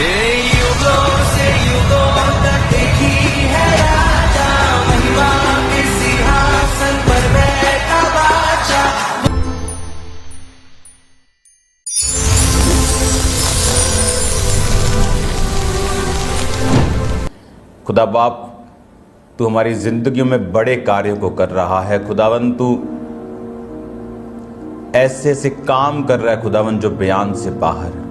युगों से युगों तक एक ही है राजा, महिमा के सिंहासन पर बैठा बादशाह। खुदा बाप, तू हमारी जिंदगियों में बड़े कार्यों को कर रहा है। खुदावन, तू ऐसे से काम कर रहा है खुदावन जो बयान से बाहर है।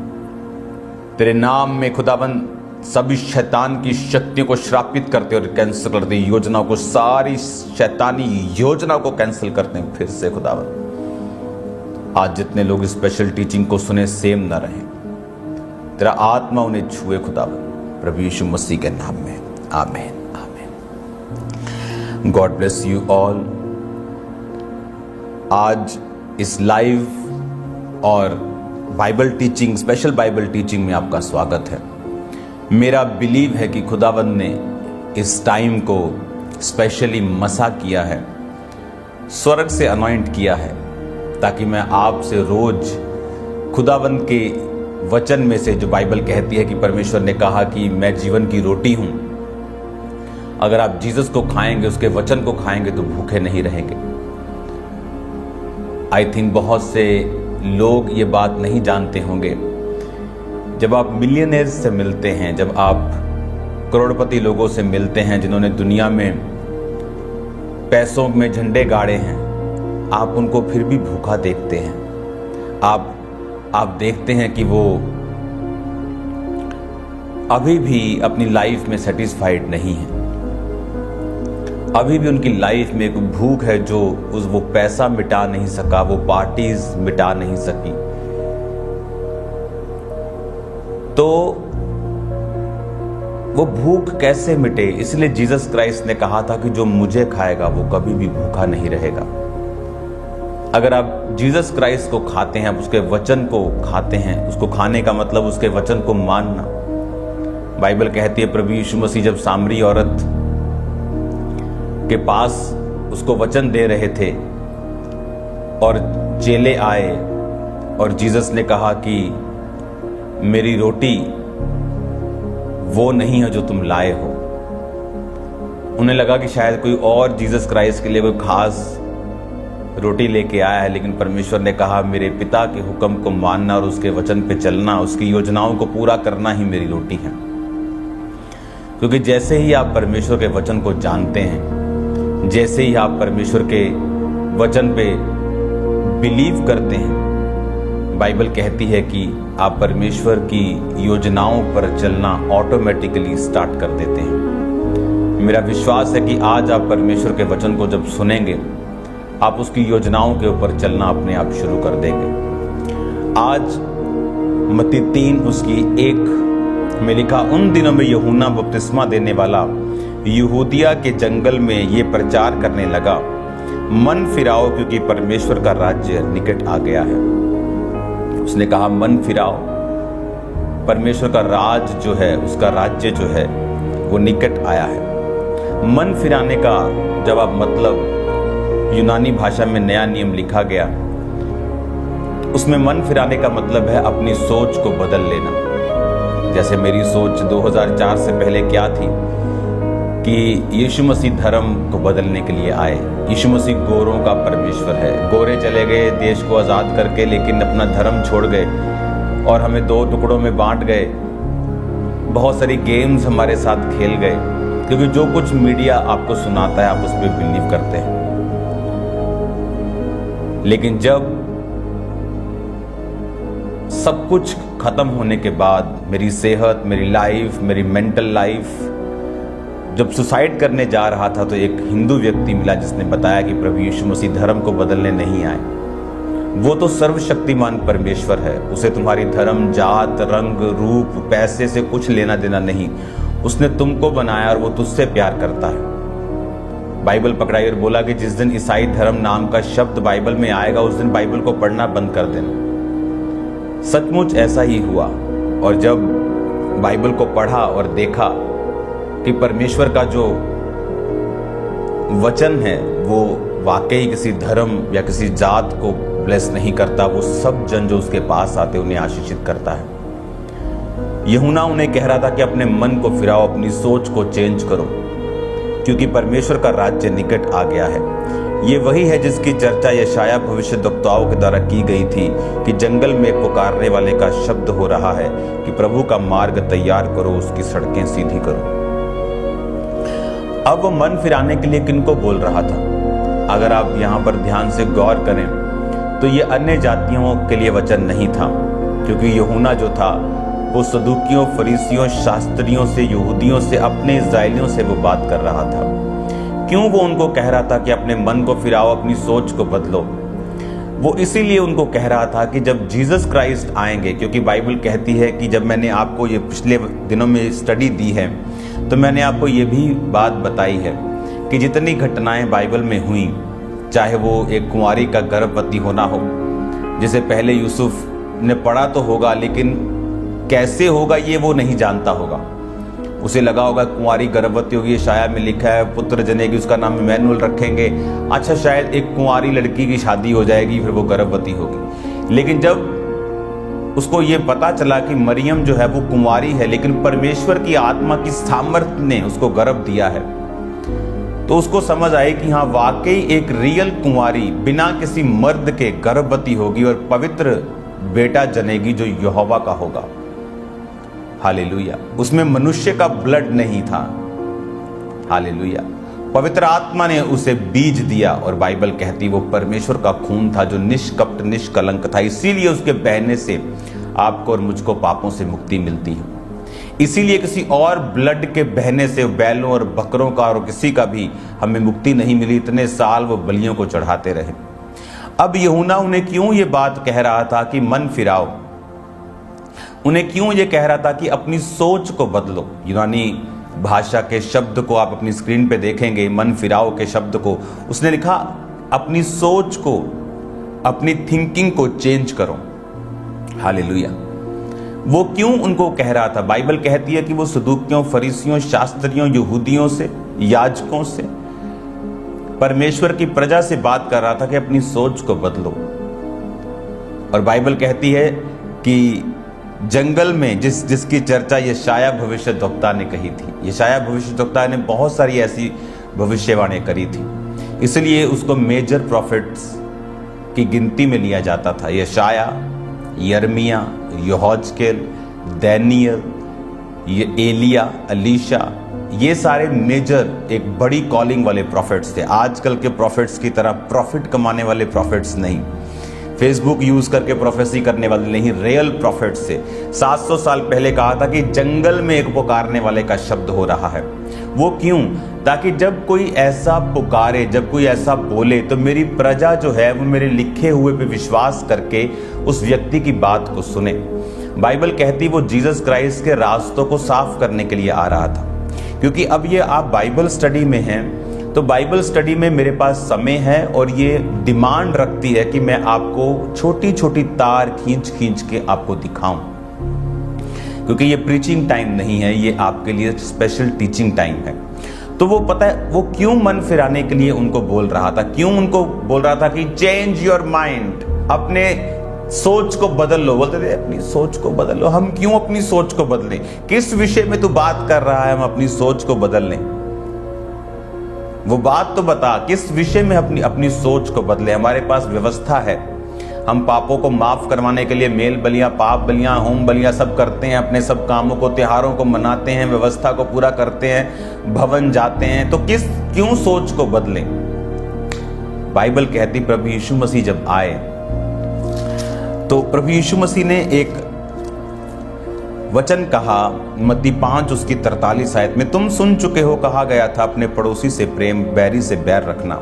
तेरे नाम में खुदावन सभी शैतान की शक्तियों को श्रापित करते और कैंसिल करते, योजनाओं को, सारी शैतानी योजनाओं को कैंसिल करते हैं फिर से खुदावन। आज जितने लोग स्पेशल टीचिंग को सुने सेम ना रहे, तेरा आत्मा उन्हें छुए खुदावन, प्रभु यीशु मसीह के नाम में, आमीन आमीन। God bless you all. आज इस लाइव और Bible teaching, special Bible teaching में आपका स्वागत है। मेरा बिलीव है कि खुदावन ने इस टाइम को स्पेशली मसा किया है, स्वर्ग से अनॉइंट किया है, ताकि मैं आपसे रोज खुदावन के वचन में से, जो बाइबल कहती है कि परमेश्वर ने कहा कि मैं जीवन की रोटी हूं, अगर आप जीसस को खाएंगे, उसके वचन को खाएंगे तो भूखे नहीं रहेंगे। आई थिंक बहुत से लोग ये बात नहीं जानते होंगे। जब आप मिलियनेयर्स से मिलते हैं, जब आप करोड़पति लोगों से मिलते हैं जिन्होंने दुनिया में पैसों में झंडे गाड़े हैं, आप उनको फिर भी भूखा देखते हैं। आप देखते हैं कि वो अभी भी अपनी लाइफ में सेटिस्फाइड नहीं है। अभी भी उनकी लाइफ में एक भूख है जो वो पैसा मिटा नहीं सका, वो पार्टीज मिटा नहीं सकी। तो वो भूख कैसे मिटे? इसलिए जीसस क्राइस्ट ने कहा था कि जो मुझे खाएगा वो कभी भी भूखा नहीं रहेगा। अगर आप जीसस क्राइस्ट को खाते हैं, आप उसके वचन को खाते हैं, उसको खाने का मतलब उसके वचन को मानना। बाइबल कहती है प्रभु यीशु मसीह जब सामरी औरत के पास उसको वचन दे रहे थे और चेले आए और जीसस ने कहा कि मेरी रोटी वो नहीं है जो तुम लाए हो। उन्हें लगा कि शायद कोई और जीसस क्राइस्ट के लिए कोई खास रोटी लेके आया है, लेकिन परमेश्वर ने कहा मेरे पिता के हुक्म को मानना और उसके वचन पे चलना, उसकी योजनाओं को पूरा करना ही मेरी रोटी है। क्योंकि जैसे ही आप परमेश्वर के वचन को जानते हैं, जैसे ही आप परमेश्वर के वचन पे बिलीव करते हैं, बाइबल कहती है कि आप परमेश्वर की योजनाओं पर चलना ऑटोमेटिकली स्टार्ट कर देते हैं। मेरा विश्वास है कि आज आप परमेश्वर के वचन को जब सुनेंगे, आप उसकी योजनाओं के ऊपर चलना अपने आप शुरू कर देंगे। आज मत्ती 3 उसकी 1 में लिखा, उन दिनों में यूहन्ना बपतिस्मा देने वाला यहूदिया के जंगल में ये प्रचार करने लगा, मन फिराओ क्योंकि परमेश्वर का राज्य निकट आ गया है। उसने कहा मन फिराओ, परमेश्वर का राज जो है, उसका राज्य जो है वो निकट आया है। मन फिराने का जब आप मतलब यूनानी भाषा में नया नियम लिखा गया, उसमें मन फिराने का मतलब है अपनी सोच को बदल लेना। जैसे मेरी सोच 2004 से पहले क्या थी कि यीशु मसीह धर्म को बदलने के लिए आए। यीशु मसीह गोरों का परमेश्वर है। गोरे चले गए देश को आज़ाद करके, लेकिन अपना धर्म छोड़ गए और हमें 2 टुकड़ों में बांट गए। बहुत सारी गेम्स हमारे साथ खेल गए, क्योंकि जो कुछ मीडिया आपको सुनाता है आप उस पर बिलीव करते हैं। लेकिन जब सब कुछ खत्म होने के बाद, मेरी सेहत, मेरी लाइफ, मेरी मेंटल लाइफ, जब सुसाइड करने जा रहा था, तो एक हिंदू व्यक्ति मिला जिसने बताया कि प्रभु यीशु मसीह धर्म को बदलने नहीं आए। वो तो सर्वशक्तिमान परमेश्वर है, उसे तुम्हारी धर्म, जात, रंग, रूप, पैसे से कुछ लेना देना नहीं। उसने तुमको बनाया और वो तुझसे प्यार करता है। बाइबल पकड़ाई और बोला कि जिस दिन ईसाई धर्म नाम का शब्द बाइबल में आएगा, उस दिन बाइबल को पढ़ना बंद कर देना। सचमुच ऐसा ही हुआ। और जब बाइबल को पढ़ा और देखा कि परमेश्वर का जो वचन है वो वाकई किसी धर्म या किसी जात को ब्लेस नहीं करता, वो सब जन जो उसके पास आते उन्हें आशीषित करता है। यूहन्ना उन्हें कह रहा था कि अपने मन को फिराओ, अपनी सोच को चेंज करो, क्योंकि परमेश्वर का राज्य निकट आ गया है। ये वही है जिसकी चर्चा यशाया भविष्यद्वक्ताओं के द्वारा की गई थी कि जंगल में पुकारने वाले का शब्द हो रहा है कि प्रभु का मार्ग तैयार करो, उसकी सड़कें सीधी करो। अब वो मन फिराने के लिए किनको बोल रहा था? अगर आप यहाँ पर ध्यान से गौर करें तो ये अन्य जातियों के लिए वचन नहीं था, क्योंकि यूहन्ना जो था वो सदूकियों, फरीसियों, शास्त्रियों से, यहूदियों से, अपने इस्राएलियों से वो बात कर रहा था। क्यों वो उनको कह रहा था कि अपने मन को फिराओ, अपनी सोच को बदलो? वो इसीलिए उनको कह रहा था कि जब जीसस क्राइस्ट आएंगे, क्योंकि बाइबल कहती है कि जब मैंने आपको ये पिछले दिनों में स्टडी दी है तो मैंने आपको ये भी बात बताई है कि जितनी घटनाएं बाइबल में हुई, चाहे वो एक कुंवारी का गर्भवती होना हो, जिसे पहले यूसुफ ने पढ़ा तो होगा लेकिन कैसे होगा ये वो नहीं जानता होगा। उसे लगा होगा कुंवारी गर्भवती होगी, यशाया में लिखा है पुत्र जनेगी, उसका नाम इमैनुअल रखेंगे। अच्छा, शायद एक कुंवारी लड़की की शादी हो जाएगी, फिर वो गर्भवती होगी। लेकिन जब उसको ये पता चला कि मरियम जो है वो कुंवारी है, लेकिन परमेश्वर की आत्मा की सामर्थ्य ने उसको गर्भ दिया है, तो उसको समझ आए कि हाँ, वाकई एक रियल कुंवारी बिना किसी मर्द के गर्भवती होगी और पवित्र बेटा जनेगी जो यहोवा का होगा। हालेलुया। उसमें मनुष्य का ब्लड नहीं था। हालेलुया। पवित्र आत्मा ने उसे बीज दिया और बाइबल कहती वो परमेश्वर का खून था जो निष्कपट निष्कलंक था। इसीलिए उसके बहने से आपको और मुझको पापों से मुक्ति मिलती है। इसीलिए किसी और ब्लड के बहने से, बैलों और बकरों का और किसी का भी हमें मुक्ति नहीं मिली। इतने साल वो बलियों को चढ़ाते रहे। अब यूहन्ना उन्हें क्यों ये बात कह रहा था कि मन फिराओ? उन्हें क्यों ये कह रहा था कि अपनी सोच को बदलो? यूनानी भाषा के शब्द को आप अपनी स्क्रीन पे देखेंगे, मन फिराओ के शब्द को उसने लिखा अपनी सोच को, अपनी थिंकिंग को चेंज करो। हालेलुया। वो क्यों उनको कह रहा था? बाइबल कहती है कि वो सदूकियों, फरीसियों, शास्त्रियों, यहूदियों से, याजकों से, परमेश्वर की प्रजा से बात कर रहा था कि अपनी सोच को बदलो। और बाइबल कहती है कि जंगल में जिसकी चर्चा यशाया भविष्यद्वक्ता ने कही थी। यशाया भविष्यद्वक्ता ने बहुत सारी ऐसी भविष्यवाणी करी थी, इसलिए उसको मेजर प्रॉफिट्स की गिनती में लिया जाता था। यशाया, यर्मिया, यहोजकेल, दानियल, ये एलिया, अलीशा, ये सारे मेजर एक बड़ी कॉलिंग वाले प्रॉफिट्स थे। आजकल के प्रॉफिट्स की तरह प्रॉफिट कमाने वाले प्रॉफिट्स नहीं, फेसबुक यूज करके प्रोफेसी करने वाले नहीं, रियल प्रॉफिट्स से 700 साल पहले कहा था कि जंगल में एक पुकारने वाले का शब्द हो रहा है। वो क्यों? ताकि जब कोई ऐसा पुकारे, जब कोई ऐसा बोले, तो मेरी प्रजा जो है वो मेरे लिखे हुए पे विश्वास करके उस व्यक्ति की बात को सुने। बाइबल कहती वो जीसस क्राइस्ट के रास्तों को साफ करने के लिए आ रहा था। क्योंकि अब ये आप बाइबल स्टडी में हैं, तो बाइबल स्टडी में मेरे पास समय है और ये डिमांड रखती है कि मैं आपको छोटी छोटी तार खींच खींच के आपको दिखाऊं, क्योंकि ये प्रीचिंग टाइम नहीं है, ये आपके लिए स्पेशल टीचिंग टाइम है। तो वो पता है वो क्यों मन फिराने के लिए उनको बोल रहा था, क्यों उनको बोल रहा था कि चेंज योर माइंड, अपने सोच को बदल लो। बोलते थे अपनी सोच को बदल लो। हम क्यों अपनी सोच को बदलें? किस विषय में तू बात कर रहा है हम अपनी सोच को बदल लें? वो बात तो बता, किस विषय में अपनी सोच को बदले। हमारे पास व्यवस्था है, हम पापों को माफ करवाने के लिए मेल बलियां, पाप बलियां, होम बलियां सब करते हैं, अपने सब कामों को, त्योहारों को मनाते हैं, व्यवस्था को पूरा करते हैं, भवन जाते हैं। तो क्यों सोच को बदलें? बाइबल कहती प्रभु यीशु मसीह जब आए तो प्रभु यीशु मसीह ने एक वचन कहा, मत्ती 5 उसकी 43 आयत में, तुम सुन चुके हो कहा गया था अपने पड़ोसी से प्रेम, बैरी से बैर रखना,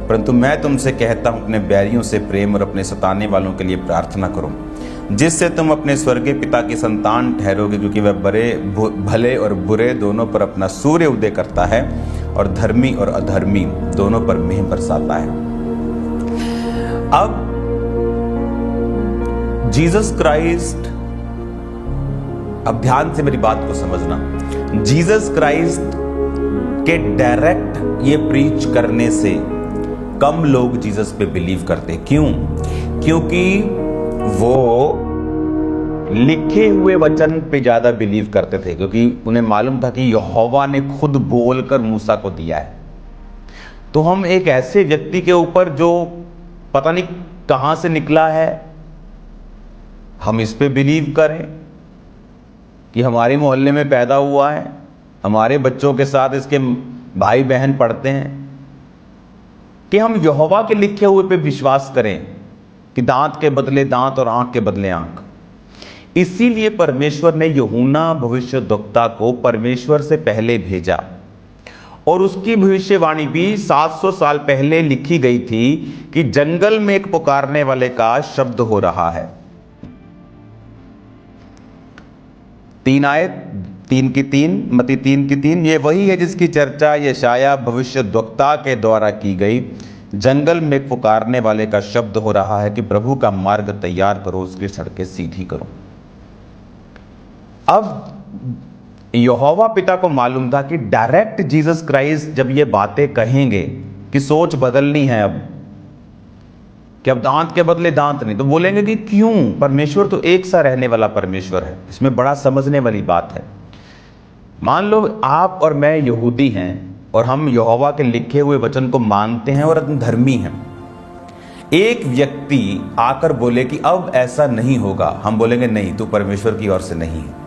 परंतु मैं तुमसे कहता हूं अपने बैरियों से प्रेम और अपने सताने वालों के लिए प्रार्थना करो, जिससे तुम अपने स्वर्गीय पिता की संतान ठहरोगे, क्योंकि वह भले और बुरे दोनों पर अपना सूर्य उदय करता है और धर्मी और अधर्मी दोनों पर मेह बरसाता है। अब जीसस क्राइस्ट, अब ध्यान से मेरी बात को समझना, जीसस क्राइस्ट के डायरेक्ट ये प्रीच करने से कम लोग जीसस पे बिलीव करते। क्यों? क्योंकि वो लिखे हुए वचन पे ज्यादा बिलीव करते थे, क्योंकि उन्हें मालूम था कि यहोवा ने खुद बोलकर मूसा को दिया है। तो हम एक ऐसे व्यक्ति के ऊपर जो पता नहीं कहां से निकला है, हम इस पे बिलीव करें कि हमारे मोहल्ले में पैदा हुआ है, हमारे बच्चों के साथ इसके भाई बहन पढ़ते हैं, कि हम यहोवा के लिखे हुए पे विश्वास करें कि दांत के बदले दांत और आंख के बदले आंख। इसीलिए परमेश्वर ने यूहन्ना भविष्यद्वक्ता को परमेश्वर से पहले भेजा, और उसकी भविष्यवाणी भी 700 साल पहले लिखी गई थी कि जंगल में एक पुकारने वाले का शब्द हो रहा है। 3 आयत 3 की 3 मत्ती 3 की 3, ये वही है जिसकी चर्चा यशाया भविष्यद्वक्ता के द्वारा की गई। जंगल में एक पुकारने वाले का शब्द हो रहा है कि प्रभु का मार्ग तैयार करो, उसकी सड़कें सीधी करो। अब यहोवा पिता को मालूम था कि डायरेक्ट जीसस क्राइस्ट जब ये बातें कहेंगे कि सोच बदलनी है, अब कि अब दांत के बदले दांत नहीं, तो बोलेंगे कि क्यों, परमेश्वर तो एक सा रहने वाला परमेश्वर है। इसमें बड़ा समझने वाली बात है। मान लो आप और मैं यहूदी हैं और हम यहोवा के लिखे हुए वचन को मानते हैं और धर्मी हैं। एक व्यक्ति आकर बोले कि अब ऐसा नहीं होगा, हम बोलेंगे नहीं, तू परमेश्वर की ओर से नहीं है।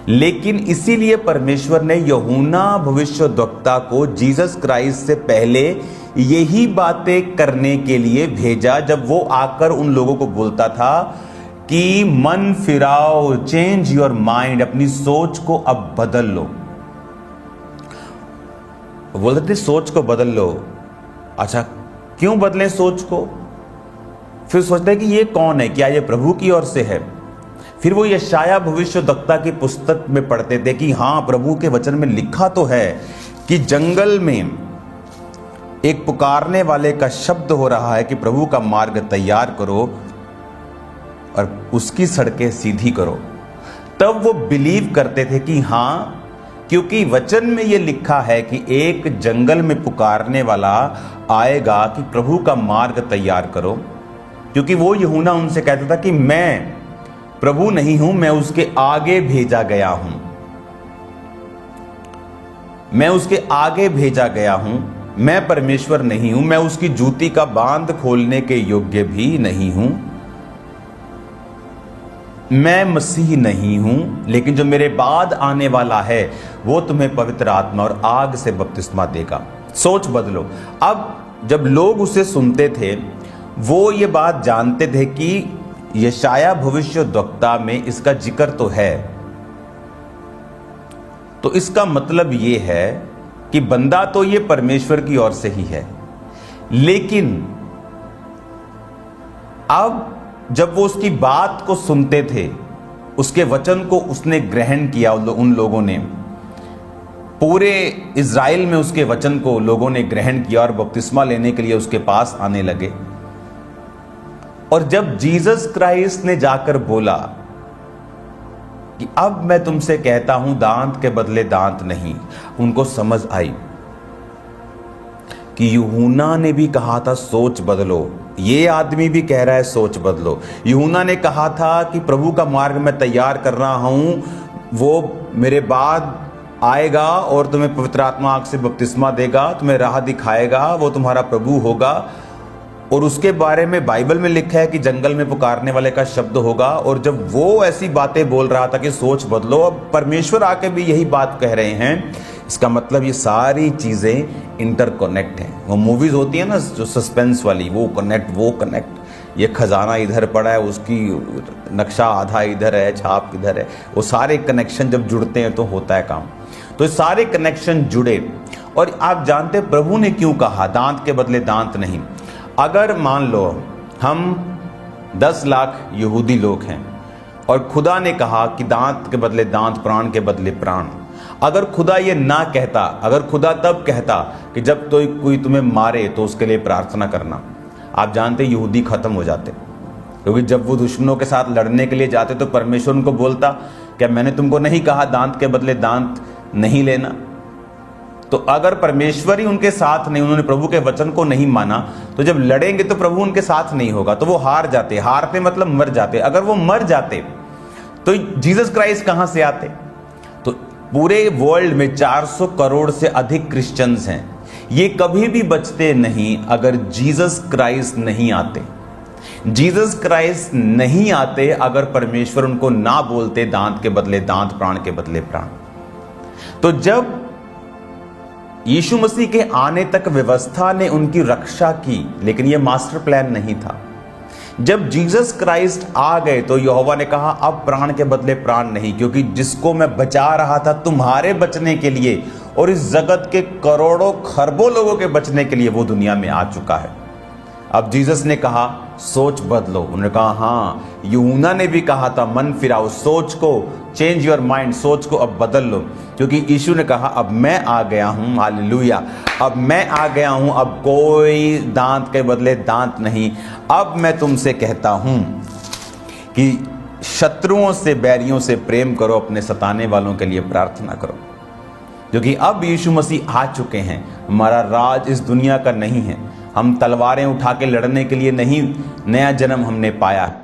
लेकिन इसीलिए परमेश्वर ने यूहन्ना भविष्यद्वक्ता को जीसस क्राइस्ट से पहले यही बातें करने के लिए भेजा, जब वो आकर उन लोगों को बोलता था कि मन फिराओ, चेंज योर माइंड, अपनी सोच को अब बदल लो। बोलते थे सोच को बदल लो। अच्छा, क्यों बदलें सोच को? फिर सोचते हैं कि ये कौन है, क्या ये प्रभु की ओर से है? फिर वो यशाया भविष्यद्वक्ता की पुस्तक में पढ़ते थे कि हाँ, प्रभु के वचन में लिखा तो है कि जंगल में एक पुकारने वाले का शब्द हो रहा है कि प्रभु का मार्ग तैयार करो और उसकी सड़कें सीधी करो। तब वो बिलीव करते थे कि हाँ, क्योंकि वचन में ये लिखा है कि एक जंगल में पुकारने वाला आएगा कि प्रभु का मार्ग तैयार करो। क्योंकि वो यूहन्ना उनसे कहता था कि मैं प्रभु नहीं हूं, मैं उसके आगे भेजा गया हूं, मैं उसके आगे भेजा गया हूं, मैं परमेश्वर नहीं हूं, मैं उसकी जूती का बांध खोलने के योग्य भी नहीं हूं, मैं मसीह नहीं हूं, लेकिन जो मेरे बाद आने वाला है वो तुम्हें पवित्र आत्मा और आग से बपतिस्मा देगा। सोच बदलो। अब जब लोग उसे सुनते थे, वो ये बात जानते थे कि यशाया भविष्यद्वक्ता में इसका जिक्र तो है, तो इसका मतलब ये है कि बंदा तो ये परमेश्वर की ओर से ही है। लेकिन अब जब वो उसकी बात को सुनते थे, उसके वचन को उसने ग्रहण किया, उन लोगों ने, पूरे इज़राइल में उसके वचन को लोगों ने ग्रहण किया और बपतिस्मा लेने के लिए उसके पास आने लगे। और जब जीसस क्राइस्ट ने जाकर बोला कि अब मैं तुमसे कहता हूं दांत के बदले दांत नहीं, उनको समझ आई कि यूहन्ना ने भी कहा था सोच बदलो, ये आदमी भी कह रहा है सोच बदलो। यूहन्ना ने कहा था कि प्रभु का मार्ग मैं तैयार कर रहा हूं, वो मेरे बाद आएगा और तुम्हें पवित्र आत्मा आग से बपतिस्मा देगा, तुम्हें राह दिखाएगा, वो तुम्हारा प्रभु होगा। और उसके बारे में बाइबल में लिखा है कि जंगल में पुकारने वाले का शब्द होगा। और जब वो ऐसी बातें बोल रहा था कि सोच बदलो, अब परमेश्वर आके भी यही बात कह रहे हैं। इसका मतलब ये सारी चीजें इंटरकनेक्ट हैं। वो मूवीज होती है ना जो सस्पेंस वाली, वो कनेक्ट, ये खजाना इधर पड़ा है, उसकी नक्शा आधा इधर है, छाप इधर है, वो सारे कनेक्शन जब जुड़ते हैं तो होता है काम। तो सारे कनेक्शन जुड़े। और आप जानते प्रभु ने क्यों कहा दांत के बदले दांत नहीं? अगर मान लो हम 10 लाख यहूदी लोग हैं और खुदा ने कहा कि दांत के बदले दांत, प्राण के बदले प्राण, अगर खुदा ये ना कहता, अगर खुदा तब कहता कि जब तो कोई तुम्हें मारे तो उसके लिए प्रार्थना करना, आप जानते यहूदी खत्म हो जाते। क्योंकि जब वो दुश्मनों के साथ लड़ने के लिए जाते तो परमेश्वर उनको बोलता क्या मैंने तुमको नहीं कहा दांत के बदले दांत नहीं लेना? तो अगर परमेश्वर ही उनके साथ नहीं, उन्होंने प्रभु के वचन को नहीं माना, तो जब लड़ेंगे तो प्रभु उनके साथ नहीं होगा, तो वो हार जाते। हारते मतलब मर जाते। अगर वो मर जाते तो जीसस क्राइस्ट कहां से आते? तो पूरे वर्ल्ड में 400 करोड़ से अधिक क्रिश्चियंस हैं, ये कभी भी बचते नहीं अगर जीसस क्राइस्ट नहीं आते। जीसस क्राइस्ट नहीं आते अगर परमेश्वर उनको ना बोलते दांत के बदले दांत, प्राण के बदले प्राण। तो जब यीशु मसीह के आने तक व्यवस्था ने उनकी रक्षा की, लेकिन यह मास्टर प्लान नहीं था। जब जीसस क्राइस्ट आ गए तो यहोवा ने कहा अब प्राण के बदले प्राण नहीं, क्योंकि जिसको मैं बचा रहा था तुम्हारे बचने के लिए और इस जगत के करोड़ों खरबों लोगों के बचने के लिए वो दुनिया में आ चुका है। अब जीसस ने कहा सोच बदलो। उन्होंने कहा हाँ, यूहन्ना ने भी कहा था मन फिराओ, सोच को चेंज योर माइंड, सोच को अब बदल लो, क्योंकि यीशु ने कहा अब मैं आ गया हूं, हालेलुया, अब मैं आ गया हूं, अब कोई दांत के बदले दांत नहीं। अब मैं तुमसे कहता हूं कि शत्रुओं से, बैरियों से प्रेम करो, अपने सताने वालों के लिए प्रार्थना करो, क्योंकि अब यीशु मसीह आ चुके हैं। हमारा राज इस दुनिया का नहीं है। हम तलवारें उठा के लड़ने के लिए नहीं नया जन्म हमने पाया है,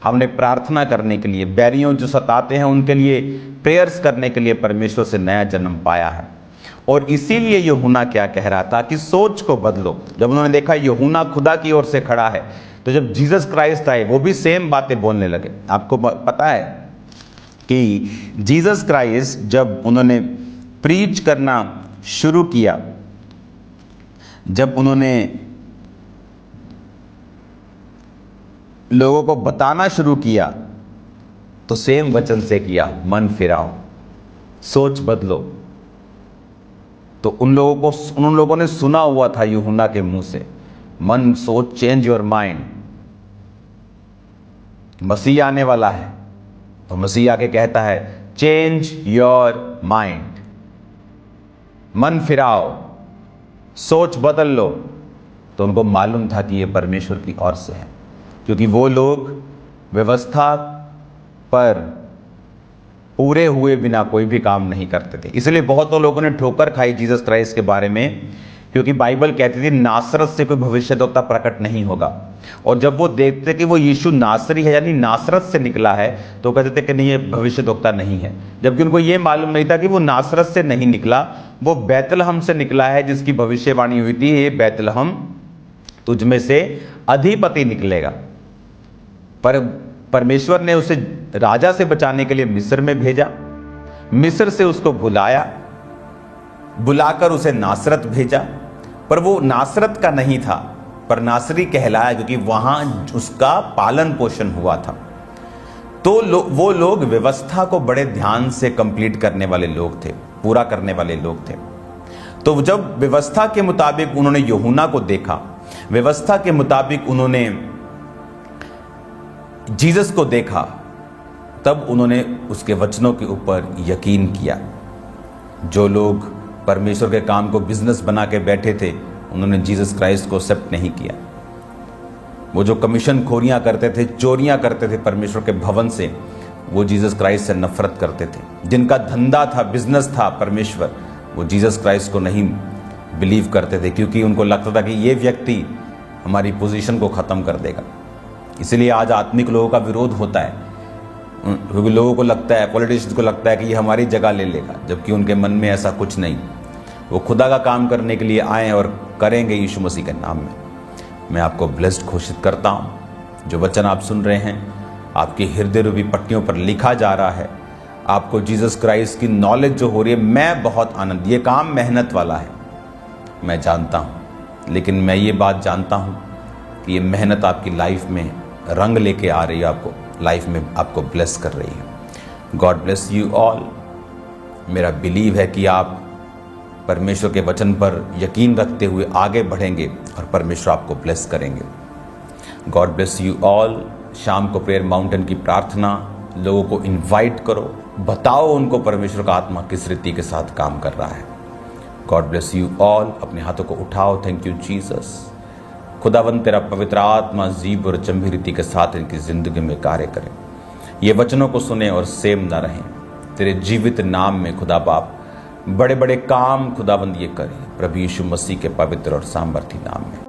हमने प्रार्थना करने के लिए, बैरियों जो सताते हैं उनके लिए प्रेयर्स करने के लिए परमेश्वर से नया जन्म पाया है। और इसीलिए यूहन्ना क्या कह रहा था कि सोच को बदलो। जब उन्होंने देखा यूहन्ना खुदा की ओर से खड़ा है, तो जब जीसस क्राइस्ट आए वो भी सेम बातें बोलने लगे। आपको पता है कि जीसस क्राइस्ट जब उन्होंने प्रीच करना शुरू किया, जब उन्होंने लोगों को बताना शुरू किया, तो सेम वचन से किया, मन फिराओ, सोच बदलो। तो उन लोगों ने सुना हुआ था यूहन्ना के मुंह से, मन सोच, चेंज योर माइंड, मसीह आने वाला है। तो मसीह आके कहता है चेंज योर माइंड, मन फिराओ, सोच बदल लो। तो उनको मालूम था कि यह परमेश्वर की ओर से है, क्योंकि वो लोग व्यवस्था पर पूरे हुए बिना कोई भी काम नहीं करते थे। इसलिए बहुत लोगों ने ठोकर खाई जीसस क्राइस्ट के बारे में, क्योंकि बाइबल कहती थी नासरत से कोई भविष्यद्वक्ता प्रकट नहीं होगा। और जब वो देखते कि वो यीशु नासरी है, यानी नासरत से निकला है, तो कहते थे कि नहीं, ये भविष्यद्वक्ता नहीं है। जबकि उनको ये मालूम नहीं था कि वो नासरत से नहीं निकला, वो बैतलहम से निकला है, जिसकी भविष्यवाणी हुई थी, ये बैतलहम तुझ में से अधिपति निकलेगा। पर परमेश्वर ने उसे राजा से बचाने के लिए मिस्र में भेजा, मिस्र से उसको बुलाकर उसे नासरत भेजा। पर वो नासरत का नहीं था, पर नासरी कहलाया, क्योंकि वहां उसका पालन पोषण हुआ था। तो वो लोग व्यवस्था को बड़े ध्यान से कंप्लीट करने वाले लोग थे, पूरा करने वाले लोग थे। तो जब व्यवस्था के मुताबिक उन्होंने यूहन्ना को देखा, व्यवस्था के मुताबिक उन्होंने जीसस को देखा, तब उन्होंने उसके वचनों के ऊपर यकीन किया। जो लोग परमेश्वर के काम को बिजनेस बना के बैठे थे, उन्होंने जीसस क्राइस्ट को एक्सेप्ट नहीं किया। वो जो कमीशन खोरियां करते थे, चोरियां करते थे परमेश्वर के भवन से, वो जीसस क्राइस्ट से नफरत करते थे। जिनका धंधा था, बिजनेस था परमेश्वर, वो जीसस क्राइस्ट को नहीं बिलीव करते थे, क्योंकि उनको लगता था कि ये व्यक्ति हमारी पोजीशन को ख़त्म कर देगा। इसलिए आज आत्मिक लोगों का विरोध होता है, क्योंकि लोगों को लगता है, पॉलिटिशियंस को लगता है कि ये हमारी जगह ले लेगा, जबकि उनके मन में ऐसा कुछ नहीं। वो खुदा का काम करने के लिए आए और करेंगे यीशु मसीह के नाम में। मैं आपको ब्लेस्ड घोषित करता हूँ। जो वचन आप सुन रहे हैं, आपकी हृदय रूपी पट्टियों पर लिखा जा रहा है। आपको जीसस क्राइस्ट की नॉलेज जो हो रही है, मैं बहुत आनंद, ये काम मेहनत वाला है, मैं जानता हूँ, लेकिन मैं ये बात जानता हूँ कि ये मेहनत आपकी लाइफ में रंग लेके आ रही है, आपको लाइफ में आपको ब्लेस कर रही है। God bless you all. मेरा बिलीव है कि आप परमेश्वर के वचन पर यकीन रखते हुए आगे बढ़ेंगे और परमेश्वर आपको ब्लेस करेंगे। God bless you all. शाम को प्रेयर माउंटेन की प्रार्थना, लोगों को इनवाइट करो, बताओ उनको परमेश्वर का आत्मा किस रीति के साथ काम कर रहा है। God bless you all. अपने हाथों को उठाओ। Thank you Jesus. खुदावंद तेरा पवित्र आत्मा जीव और चंबी रीति के साथ इनकी जिंदगी में कार्य करे। ये वचनों को सुने और सेम न रहें। तेरे जीवित नाम में खुदा बाप बड़े बड़े काम खुदाबंद ये करे प्रभु यीशु मसीह के पवित्र और सामर्थी नाम में।